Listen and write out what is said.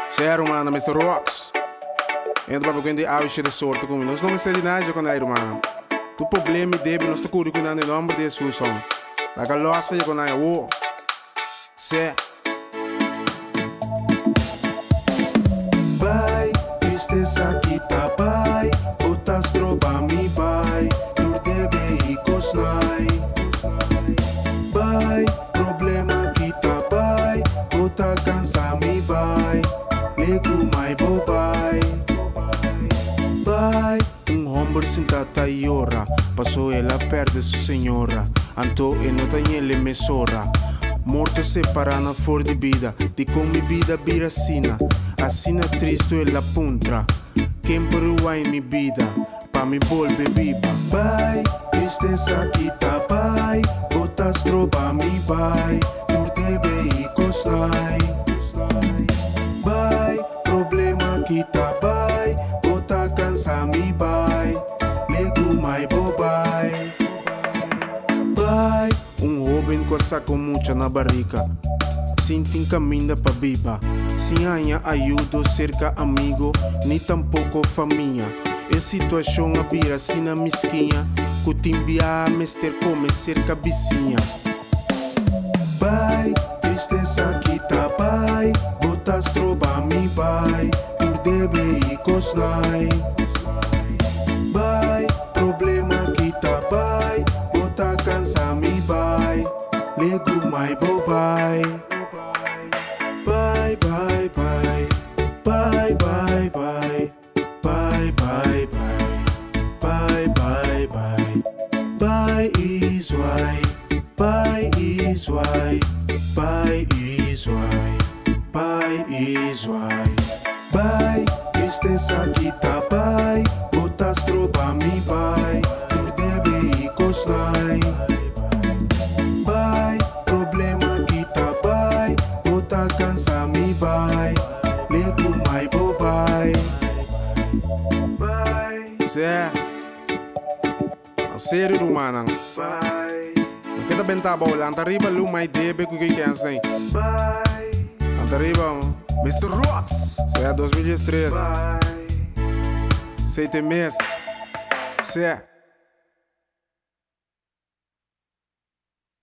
Sério, mano, Mr. Rocks. Entra para quem a de sorte comigo. Nós não me de nada com ele, mano. Tu problema deve nós cuidar com o nome de Jesus. La calossa e com ele, oh. Sé. Vai, tristeza que tá pai, botas tropa mi pai, tur debe e cosnai. Vai, problema que tá pai, bota cansa mi pai, lego mai bobai. Vai, homem sentata e ora, passou ela perde sua senhora, anto e não tem ele mesora. Morto separando for de vida, de como vida vira sina. Assina triste e la puntra, quem perua em mi vida, pa mi volve viva. Vai, tristeza que tá pai, botas tropa mi pai, tur debe e cosnai. Vai, problema que tá pai, bota cansa mi pai, lego mai bobai. Vai, jovem com saco mucha na barriga, sintin caminha pa viva, sem anha ajuda cerca amigo, nem tampouco família. E situação a vira sina mesquinha, que timbia a mester come cerca vizinha. Vai, tristeza que tá pai, botas tropa mi pai, tur debe e cosnai. Vai, problema que tá pai, bota cansa mi pai, lego mai bobai. Bye bye bye, bye bye bye, bye bye bye, bye bye bye. Bye is why, bye is why, bye is why, bye is why. Bye, tristeza que tá pai, botas tropa mi pai, tur debe e cosnai. Bye, problema que tá pai, bota cansa mi pai, lego mai bobai. Sé, a sério do mano. Não quer bentar bola, anta riba lu mai debe que quem tem. Anta riba, Mr. Rocks. Sé 2003. 7 meses. Sé.